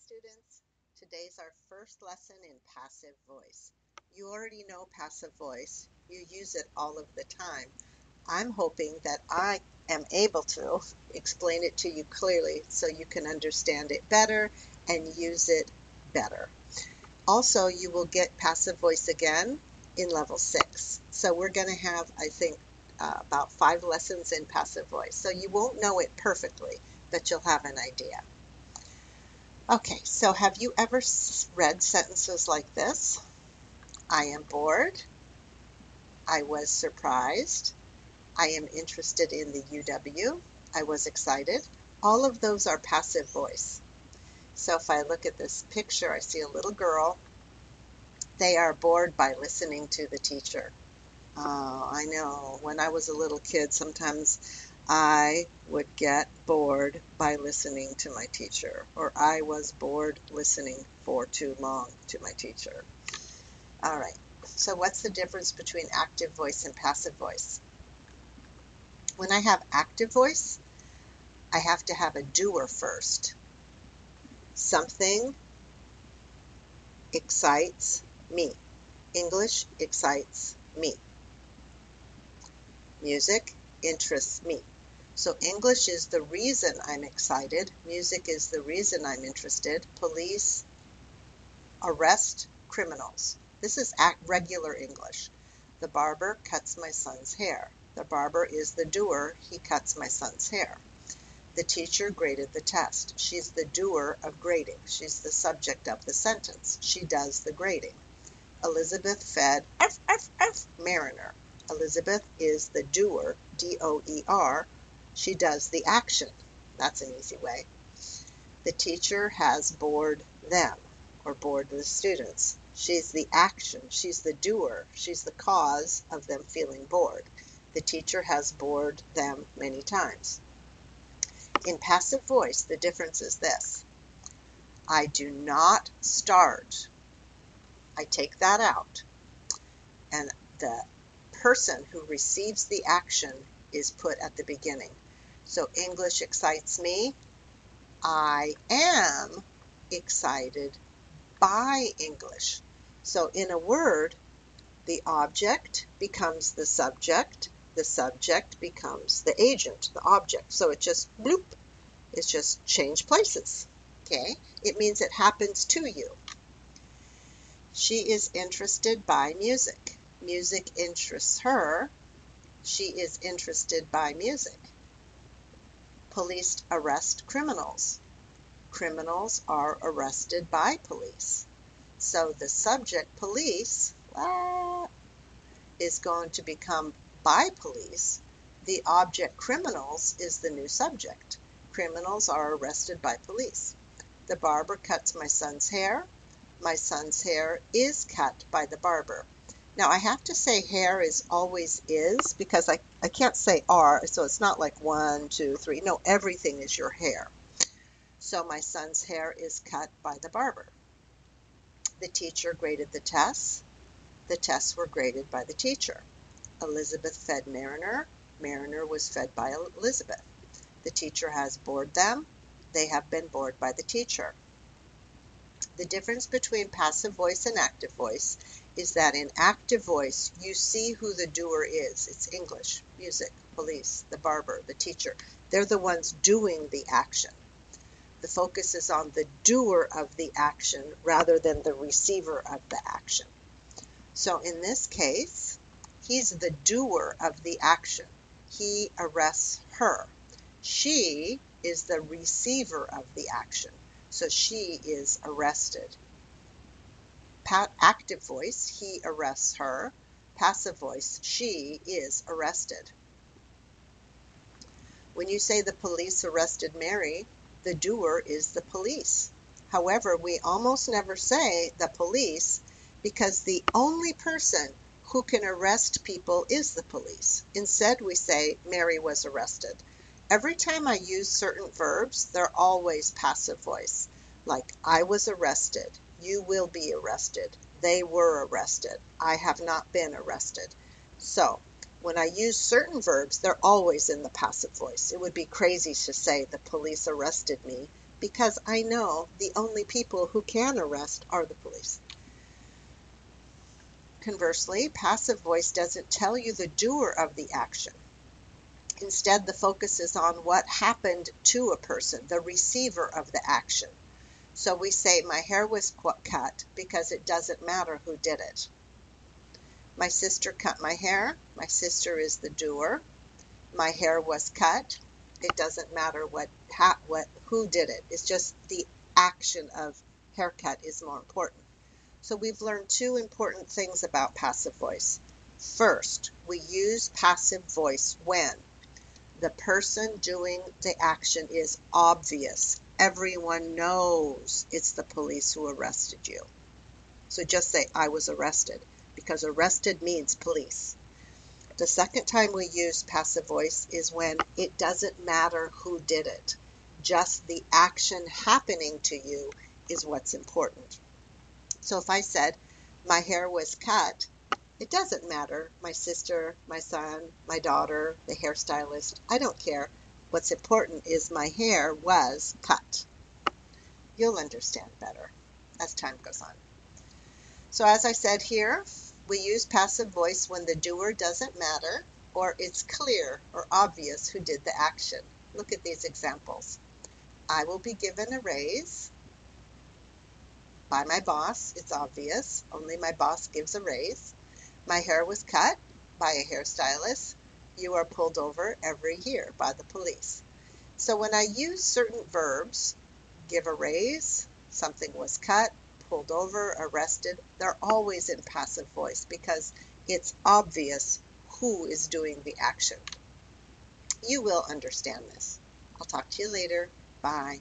students. Today's our first lesson in passive voice. You already know passive voice. You use it all of the time. I'm hoping that I am able to explain it to you clearly so you can understand it better and use it better. Also, you will get passive voice again in level 6. So we're going to have, I think, about 5 lessons in passive voice. So you won't know it perfectly, but you'll have an idea. Okay, so have you ever read sentences like this? I am bored. I was surprised. I am interested in the UW. I was excited. All of those are passive voice. So if I look at this picture, I see a little girl. They are bored by listening to the teacher. Oh, I know. When I was a little kid, sometimes I would get bored by listening to my teacher, or I was bored listening for too long to my teacher. All right, so what's the difference between active voice and passive voice? When I have active voice, I have to have a doer first. Something excites me. English excites me. Music interests me. So English is the reason I'm excited. Music is the reason I'm interested. Police arrest criminals. This is regular English. The barber cuts my son's hair. The barber is the doer. He cuts my son's hair. The teacher graded the test. She's the doer of grading. She's the subject of the sentence. She does the grading. Elizabeth fed Mariner. Elizabeth is the doer, D-O-E-R. She does the action. That's an easy way. The teacher has bored them, or bored the students. She's the action. She's the doer. She's the cause of them feeling bored. The teacher has bored them many times. In passive voice, the difference is this. I do not start. I take that out. And the person who receives the action is put at the beginning. So English excites me. I am excited by English. So in a word, the object becomes the subject becomes the agent, the object. So it just bloop, it's just change places. Okay, it means it happens to you. She is interested by music. Music interests her. She is interested by music. Police arrest criminals. Criminals are arrested by police. So the subject, police, is going to become by police. The object, criminals, is the new subject. Criminals are arrested by police. The barber cuts my son's hair. My son's hair is cut by the barber. Now I have to say hair is always is because I can't say are, so it's not like 1, 2, 3. No, everything is your hair. So my son's hair is cut by the barber. The teacher graded the tests. The tests were graded by the teacher. Elizabeth fed Mariner. Mariner was fed by Elizabeth. The teacher has bored them. They have been bored by the teacher. The difference between passive voice and active voice is that in active voice, you see who the doer is. It's English, music, police, the barber, the teacher. They're the ones doing the action. The focus is on the doer of the action rather than the receiver of the action. So in this case, he's the doer of the action. He arrests her. She is the receiver of the action. So she is arrested. Active voice, he arrests her. Passive voice, she is arrested. When you say the police arrested Mary, the doer is the police. However, we almost never say the police because the only person who can arrest people is the police. Instead, we say Mary was arrested. Every time I use certain verbs, they're always passive voice. Like, I was arrested. You will be arrested. They were arrested. I have not been arrested. So, when I use certain verbs, they're always in the passive voice. It would be crazy to say the police arrested me because I know the only people who can arrest are the police. Conversely, passive voice doesn't tell you the doer of the action. Instead, the focus is on what happened to a person, the receiver of the action. So we say, my hair was cut because it doesn't matter who did it. My sister cut my hair. My sister is the doer. My hair was cut. It doesn't matter who did it. It's just the action of haircut is more important. So we've learned two important things about passive voice. First, we use passive voice when the person doing the action is obvious. Everyone knows it's the police who arrested you. So just say, I was arrested, because arrested means police. The second time we use passive voice is when it doesn't matter who did it. Just the action happening to you is what's important. So if I said, my hair was cut, it doesn't matter. My sister, my son, my daughter, the hairstylist, I don't care. What's important is my hair was cut. You'll understand better as time goes on. So as I said here, we use passive voice when the doer doesn't matter or it's clear or obvious who did the action. Look at these examples. I will be given a raise by my boss. It's obvious. Only my boss gives a raise. My hair was cut by a hairstylist. You are pulled over every year by the police. So when I use certain verbs, give a raise, something was cut, pulled over, arrested, they're always in passive voice because it's obvious who is doing the action. You will understand this. I'll talk to you later. Bye.